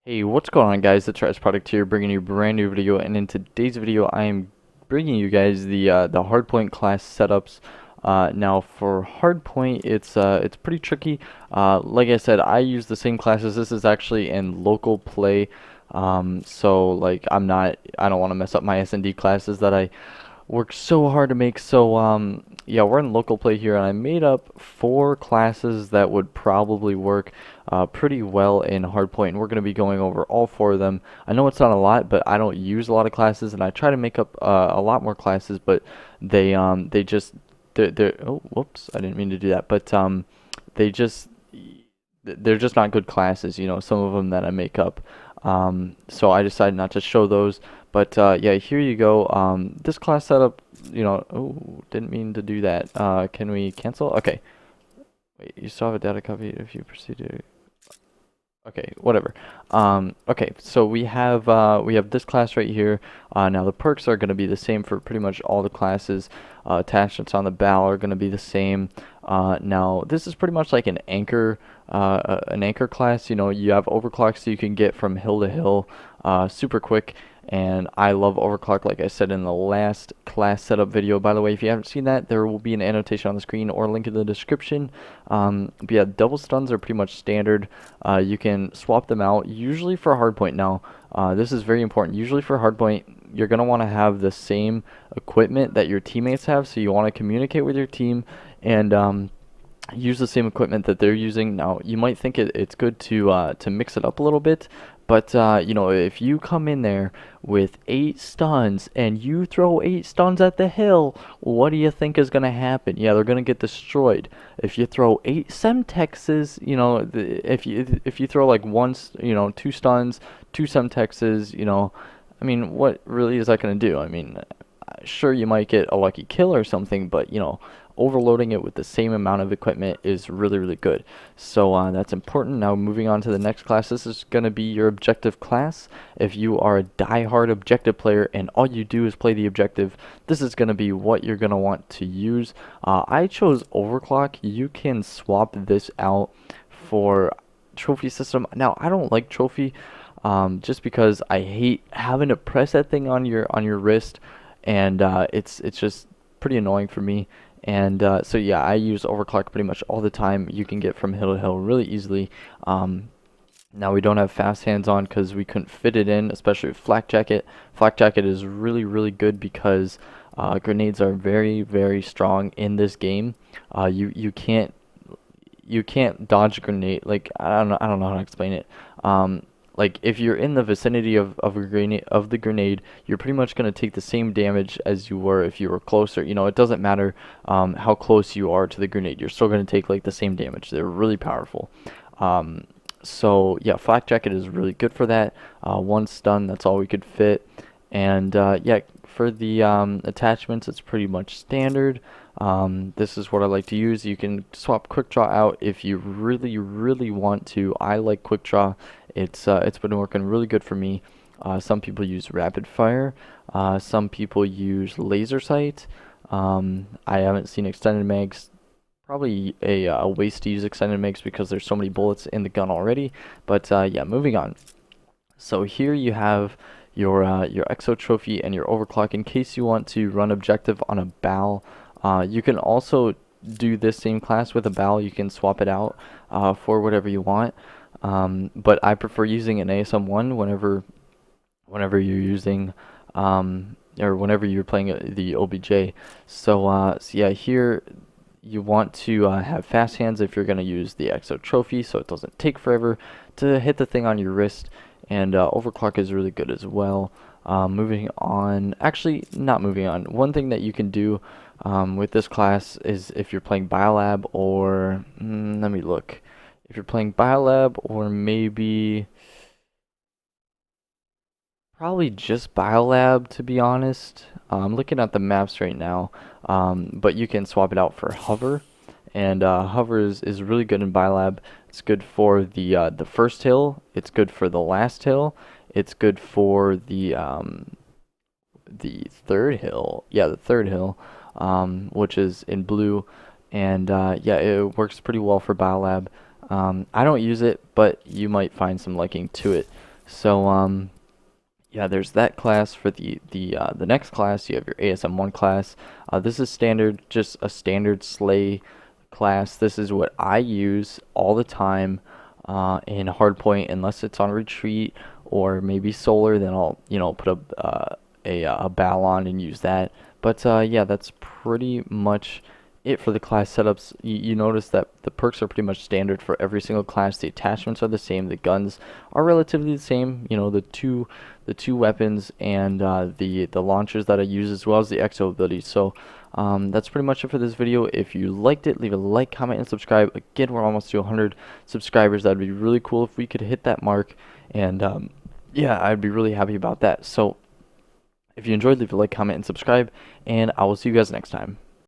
Hey, what's going on, guys? The Trash Product here, bringing you a brand new video, and in today's video, I am bringing you guys the Hardpoint class setups. Now for Hardpoint, it's pretty tricky. Like I said, I use the same classes. This is actually in local play, so like I don't want to mess up my S&D classes that I worked so hard to make. So yeah, we're in local play here, and I made up 4 classes that would probably work pretty well in Hardpoint, and we're going to be going over all 4 of them. I know it's not a lot, but I don't use a lot of classes, and I try to make up a lot more classes, but they just they're oh, whoops, I didn't mean to do that, but they just they're just not good classes, some of them that I make up. So I decided not to show those. But yeah, here you go. This class setup, oh, didn't mean to do that. Can we cancel? Okay. Wait, you still have a data copy if you proceed to. Okay, whatever. Okay, so we have this class right here. Now the perks are going to be the same for pretty much all the classes. Attachments on the bow are going to be the same. Now this is pretty much like an anchor class. You have overclock, so you can get from hill to hill super quick. And I love overclock, like I said in the last class setup video. By the way, if you haven't seen that, there will be an annotation on the screen or a link in the description. But yeah, double stuns are pretty much standard. You can swap them out, usually for hardpoint. Now, this is very important. Usually for hardpoint, you're going to want to have the same equipment that your teammates have, so you want to communicate with your team and use the same equipment that they're using. Now, you might think it's good to mix it up a little bit, but if you come in there with 8 stuns and you throw 8 stuns at the hill, what do you think is gonna happen? Yeah, they're gonna get destroyed. If you throw 8 semtexes, if you throw like 2 stuns, 2 semtexes, I mean, what really is that gonna do? I mean, sure, you might get a lucky kill or something, but overloading it with the same amount of equipment is really, really good. So that's important. Now moving on to the next class, this is going to be your objective class. If you are a die-hard objective player and all you do is play the objective, this is going to be what you're going to want to use. I chose overclock. You can swap this out for trophy system. Now, I don't like trophy just because I hate having to press that thing on your wrist, and it's just pretty annoying for me. And so yeah, I use overclock pretty much all the time. You can get from hill to hill really easily. Now we don't have fast hands on because we couldn't fit it in, especially with flak jacket. Flak jacket is really, really good because grenades are very, very strong in this game. You can't dodge a grenade. Like, I don't know how to explain it. Like, if you're in the vicinity of the grenade, you're pretty much going to take the same damage as you were if you were closer. It doesn't matter how close you are to the grenade. You're still going to take like the same damage. They're really powerful. So yeah, flak jacket is really good for that. 1 stun, that's all we could fit. And yeah, for the attachments, it's pretty much standard. This is what I like to use. You can swap quick draw out if you really, really want to. I like quick draw. It's been working really good for me. Some people use rapid fire. Some people use laser sight. I haven't seen extended mags. Probably a waste to use extended mags because there's so many bullets in the gun already. But yeah, moving on. So here you have your exo trophy and your overclock in case you want to run objective on a bow. You can also do this same class with a bow. You can swap it out for whatever you want. But I prefer using an ASM1 whenever you're using or whenever you're playing the OBJ. So yeah, here you want to have fast hands if you're going to use the exo trophy, so it doesn't take forever to hit the thing on your wrist. And overclock is really good as well. Moving on, actually not moving on. One thing that you can do with this class is if you're playing Biolab or let me look. If you're playing Biolab or maybe probably just Biolab, to be honest. I'm looking at the maps right now, but you can swap it out for hover, and hover is really good in Biolab. It's good for the first hill. It's good for the last hill. It's good for the third hill. Yeah, the third hill, which is in blue, and yeah, it works pretty well for Biolab. I don't use it, but you might find some liking to it. So yeah, there's that class. For the next class, you have your ASM1 class. This is standard, just a standard Sleigh class. This is what I use all the time in Hardpoint, unless it's on retreat or maybe solar. Then I'll put a bow on and use that. But yeah, that's pretty much it for the class setups. You notice that the perks are pretty much standard for every single class. The attachments are the same. The guns are relatively the same. The two weapons and the launchers that I use, as well as the exo abilities. So that's pretty much it for this video. If you liked it, leave a like, comment, and subscribe. Again, we're almost to 100 subscribers. That'd be really cool if we could hit that mark. And yeah, I'd be really happy about that. So if you enjoyed, leave a like, comment, and subscribe. And I will see you guys next time.